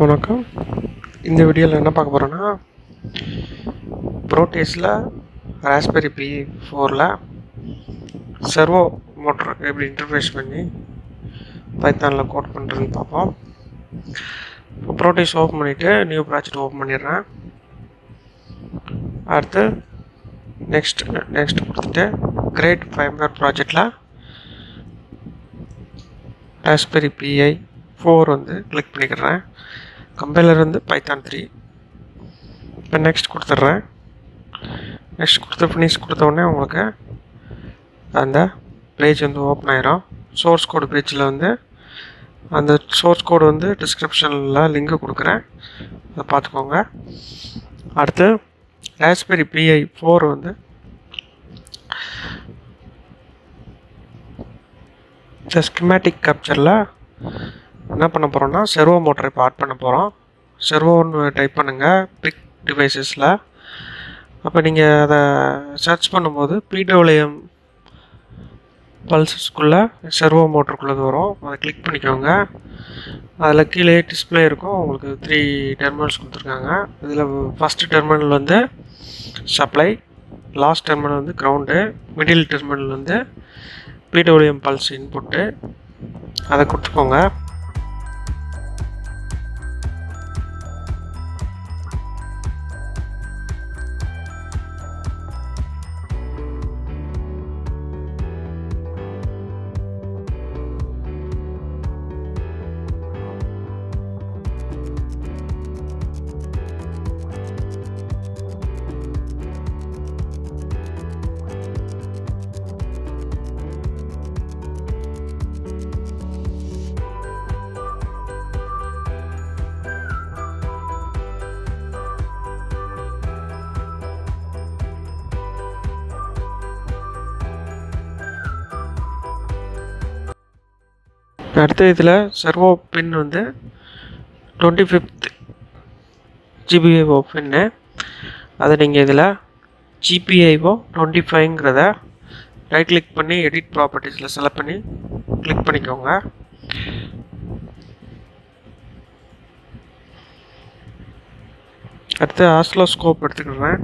வணக்கம். இந்த வீடியோவில் என்ன பார்க்க போகிறோன்னா, ப்ரோட்டேஸில் ராஸ்பெரி Pi4ல் சர்வோ மோட்டர் எப்படி இன்டர்ஃபேஸ் பண்ணி பைத்தானில் கோட் பண்ணுறதுன்னு பார்ப்போம். இப்போ ப்ரோட்டேஸ் ஓப்பன் பண்ணிவிட்டு நியூ ப்ராஜெக்ட் ஓப்பன் பண்ணிடுறேன். அடுத்து நெக்ஸ்ட் கொடுத்துட்டு கிரேட் ஃபைம்பர் ப்ராஜெக்டில் ராஸ்பெரி Pi4 கிளிக் பண்ணிக்கிறேன். Compiler Python 3. இப்போ நெக்ஸ்ட் கொடுத்துட்றேன். நெக்ஸ்ட் கொடுத்து ஃபினிஷ் கொடுத்தோடனே உங்களுக்கு அந்த பேஜ் ஓப்பன் ஆயிரும். சோர்ஸ் கோடு பேஜில் அந்த சோர்ஸ் கோடு டிஸ்கிரிப்ஷனில் லிங்க் கொடுக்குறேன், அதை பார்த்துக்கோங்க. அடுத்து ராஸ்பெரி Pi4 இந்த ஸ்கிமேட்டிக் கேப்சரில் என்ன பண்ண போகிறோம்னா, செர்வோ மோட்டரை இப்போ ஆட் பண்ண போகிறோம். செர்வோன்னு டைப் பண்ணுங்கள் பிக் டிவைசஸில். அப்போ நீங்கள் அதை சர்ச் பண்ணும்போது பிடபிள்யூஎம் பல்சஸ்க்குள்ளே செர்வோ மோட்டருக்குள்ளது வரும். அதை கிளிக் பண்ணிக்கோங்க. அதில் கீழே டிஸ்பிளே இருக்கும். உங்களுக்கு 3 டெர்மினல்ஸ் கொடுத்துருக்காங்க. இதில் first terminal supply, last terminal ground, middle terminal PWM pulse input. அதை கொடுத்துக்கோங்க. அடுத்த இதில் சர்வோ பின் 25th GPIO பின்னு. அதை நீங்கள் இதில் GPIO 25ங்கிறத ரைட் கிளிக் பண்ணி எடிட் ப்ராப்பர்ட்டிஸில் செலக்ட் பண்ணி கிளிக் பண்ணிக்கோங்க. அடுத்து ஆஸ்லோஸ்கோப் எடுத்துக்கிறேன்.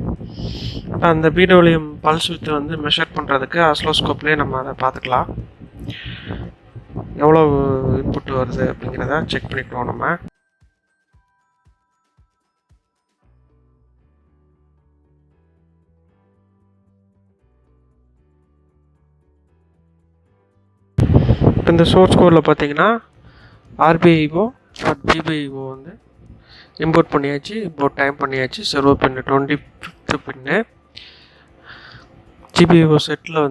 அந்த பிடபிள்யூஎம் பல்ஸ் வித்து மெஷர் பண்ணுறதுக்கு ஆஸ்லோஸ்கோப்லேயே நம்ம அதை பார்த்துக்கலாம். எவ்வளோ இன்புட் வருது அப்படிங்கிறத செக் பண்ணிக்குவோம். நம்ம இப்போ இந்த சோர்ஸ் கோடில் பார்த்தீங்கன்னா RPiO GPIO இம்போர்ட் பண்ணியாச்சு, இம்போர்ட் டைம் பண்ணியாச்சு. செர்வோ பின்னு 25th பின்னு. GPIO செட்டில்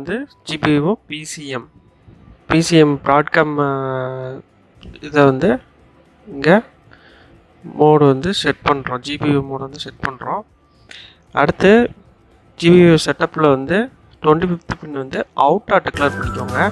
GPIO PCM ப்ராட்காம் இதை இங்கே மோடு செட் பண்ணுறோம். GPIO மோடு செட் பண்ணுறோம். அடுத்து GPIO செட்டப்பில் 25th பின் அவுட்டாக டிக்ளேர் பண்ணிக்கோங்க.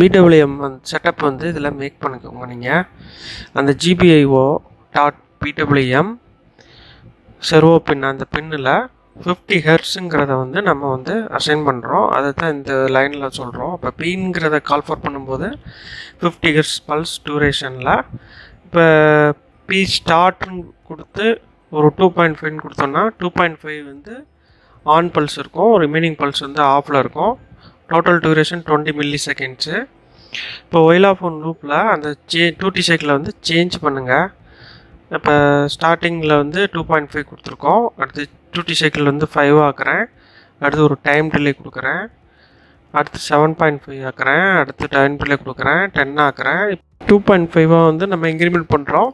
பிடபிள்யூஎம் செட்டப் இதில் மேக் பண்ணிக்கோங்க. நீங்கள் அந்த GPIO .pwm செர்வோ பின் அந்த பின்னில் 50 ஹெர்ட்ஸுங்கிறத நம்ம அசைன் பண்ணுறோம். அதை தான் இந்த லைனில் சொல்கிறோம். இப்போ பின்ங்கிறத கால் ஃபார் பண்ணும்போது 50 ஹெர்ட்ஸ் பல்ஸ் டியூரேஷனில். இப்போ பி ஸ்டார்ட்னு கொடுத்து ஒரு 2.5 கொடுத்தோன்னா 2.5 ஆன் பல்ஸ் இருக்கும், ரிமைனிங் பல்ஸ் ஆஃபில் இருக்கும். Total duration 20 milliseconds. இப்போ ஒயில் ஆஃப் ஒன் லூப்பில் அந்த டியூட்டி சைக்கிளை சேஞ்ச் பண்ணுங்கள். இப்போ ஸ்டார்டிங்கில் 2.5 கொடுத்துருக்கோம். அடுத்து டியூட்டி சைக்கிள் 5 ஆக்குறேன். அடுத்து ஒரு டைம் டிலே கொடுக்குறேன். அடுத்து 7.5 ஆக்குறேன். அடுத்து டைம் டிலே கொடுக்குறேன். 10 ஆக்குறேன். 2.5 நம்ம இன்க்ரிமெண்ட் பண்ணுறோம்.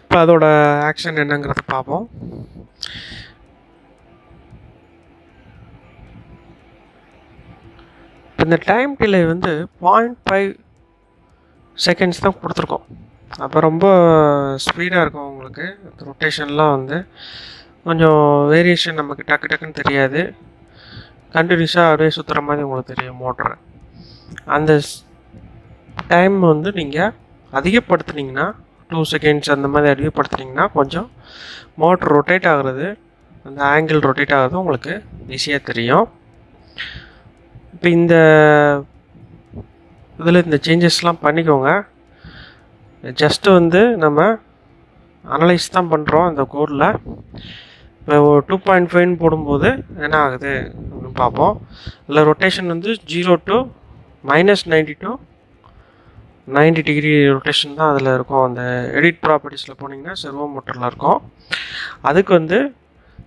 இப்போ அதோட ஆக்ஷன் என்னங்கிறத பார்ப்போம். இந்த டைம் டிலே 0.5 செகண்ட்ஸ் தான் கொடுத்துருக்கோம். அப்போ ரொம்ப ஸ்பீடாக இருக்கும். உங்களுக்கு ரொட்டேஷன்லாம் கொஞ்சம் வேரியேஷன் நமக்கு டக்குன்னு தெரியாது. கண்டினியூஸாக அப்படியே சுற்றுற மாதிரி உங்களுக்கு தெரியும் மோட்டர். அந்த டைம் நீங்கள் அதிகப்படுத்துனீங்கன்னா 2 செகண்ட்ஸ் அந்த மாதிரி அதிகப்படுத்துனீங்கன்னா கொஞ்சம் மோட்டர் ரொட்டேட் ஆகுறது, அந்த ஆங்கிள் ரொட்டேட் ஆகுறது உங்களுக்கு ஈஸியாக தெரியும். இப்போ இந்த இதில் இந்த சேஞ்சஸ்லாம் பண்ணிக்கோங்க. ஜஸ்ட்டு வந்து நம்ம அனலைஸ் தான் பண்ணுறோம் இந்த கோடில். இப்போ 2.5 போடும்போது என்ன ஆகுது அப்படின்னு பார்ப்போம். இதில் ரொட்டேஷன் வந்து 0 to -90 to 90 டிகிரி ரொட்டேஷன் தான் அதில் இருக்கும். அந்த எடிட் ப்ராப்பர்ட்டிஸில் போனீங்கன்னா செர்வோ மோட்டரில் இருக்கும். அதுக்கு வந்து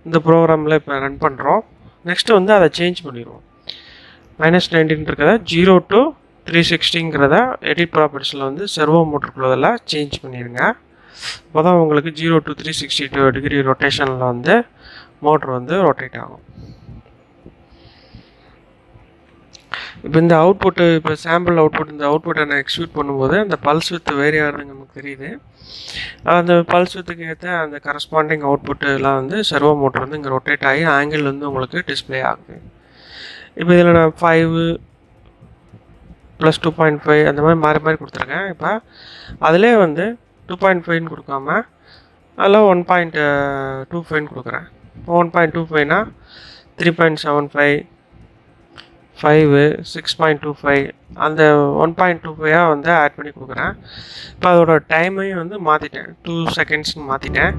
இந்த ப்ரோக்ராமில் இப்போ ரன் பண்ணுறோம். நெக்ஸ்ட்டு வந்து அதை சேஞ்ச் பண்ணிடுவோம். -90 இருக்கிறத 0 to 360 எடிட் ப்ராப்பர்ட்டிஸில் வந்து செர்வோ மோட்டருக்குள்ளதில் சேஞ்ச் பண்ணிடுங்க. அப்போ தான் உங்களுக்கு 0 to 360 டிகிரி ரொட்டேஷனில் வந்து மோட்டர் வந்து ரொட்டேட் ஆகும். இப்போ இந்த அவுட்புட்டு, இப்போ சாம்பிள் அவுட்புட், இந்த அவுட்புட்டை நான் எக்ஸிக்யூட் பண்ணும்போது அந்த பல்ஸ் வித் வேரி ஆகிறது நமக்கு தெரியுது. அந்த பல்ஸ் வித்துக்கு ஏற்ற அந்த கரஸ்பாண்டிங் அவுட்புட்டுலாம் வந்து செர்வோ மோட்டர் வந்து இங்கே ரொட்டேட் ஆகி ஆங்கிள் வந்து உங்களுக்கு டிஸ்பிளே ஆகுது. இப்போ இதில் நான் 5 + 2.5 அந்த மாதிரி மாறி கொடுத்துருக்கேன். இப்போ அதிலே வந்து 2.5 கொடுக்காம அதில் 1.25 கொடுக்குறேன். 1.25னா 3.75, 5, 6.25 அந்த 1.25 வந்து ஆட் பண்ணி கொடுக்குறேன். இப்போ அதோட டைமையும் வந்து மாற்றிட்டேன், 2 செகண்ட்ஸ்னு மாற்றிட்டேன்.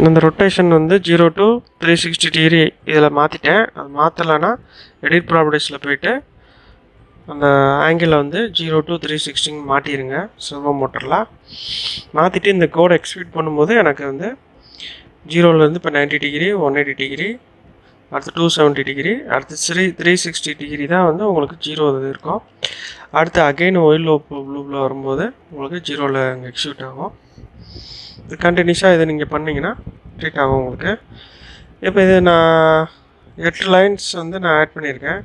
அந்த ரொட்டேஷன் வந்து 0 to 360 டிகிரி இதில் மாற்றிட்டேன். அது மாற்றலைன்னா எடிட் ப்ராப்பர்ட்டிஸில் போய்ட்டு அந்த ஆங்கிளை வந்து 0 to 360 மாட்டிடுங்க செர்வோ மோட்டரில். மாற்றிட்டு இந்த கோடை எக்ஸிக்யூட் பண்ணும்போது எனக்கு வந்து 0லேருந்து இப்போ 90 டிகிரி, 180 டிகிரி, அடுத்து 270 டிகிரி, அடுத்து 360 டிகிரி தான் வந்து உங்களுக்கு 0 இருக்கும். அடுத்து அகெயின் ஒயில் லூப்பில் வரும்போது உங்களுக்கு 0ல் அங்கே எக்ஸிக்யூட் ஆகும். இது கண்டினியூஸாக இதை நீங்கள் பண்ணிங்கன்னா ட்ரீட் ஆகும் உங்களுக்கு. இப்போ இது நான் 8 லைன்ஸ் வந்து நான் ஆட் பண்ணியிருக்கேன்.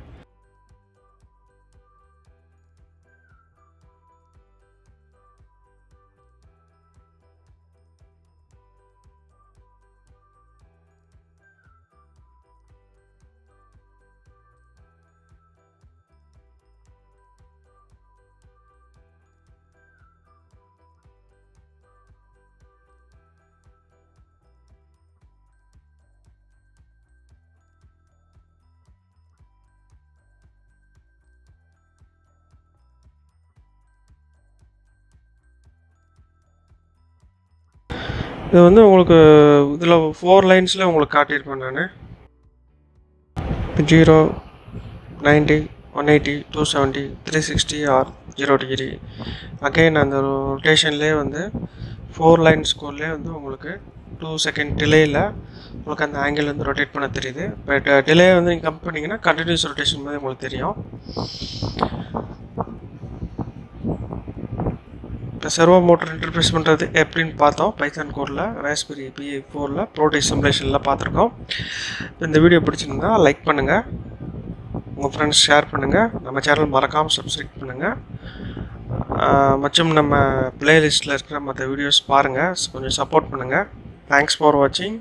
இது வந்து உங்களுக்கு இதில் 4 லைன்ஸில் உங்களுக்கு காட்டியிருப்பேன் நான். 0, 90, 180, 270, 360 ஆர் 0 டிகிரி. அகெயின் அந்த ரொட்டேஷன்லேயே வந்து 4 லைன்ஸ் கோட்லேயே வந்து உங்களுக்கு 2 செகண்ட் டிலேயில் உங்களுக்கு அந்த ஆங்கிள் வந்து ரொட்டேட் பண்ண தெரியுது. பட் டிலே வந்து நீங்கள் கம்பேர் பண்ணிங்கன்னா கண்டினியூஸ் ரொட்டேஷன் மாதிரி உங்களுக்கு தெரியும். இப்போ செர்வோ மோட்டர் இன்டர்ஃபேஸ் பண்ணுறது எப்படின்னு பார்த்தோம். பைத்தான் கோடில் ராஸ்பெரி Pi4ல் ப்ரோட்டஸ் சிமுலேஷனில் பார்த்துருக்கோம். இந்த வீடியோ பிடிச்சிருந்தா லைக் பண்ணுங்கள், உங்கள் ஃப்ரெண்ட்ஸ் ஷேர் பண்ணுங்கள், நம்ம சேனல் மறக்காமல் சப்ஸ்கிரைப் பண்ணுங்கள். மற்றும் நம்ம பிளேலிஸ்ட்டில் இருக்கிற மற்ற வீடியோஸ் பாருங்கள், கொஞ்சம் சப்போர்ட் பண்ணுங்கள். தேங்க்ஸ் ஃபார் வாட்சிங்.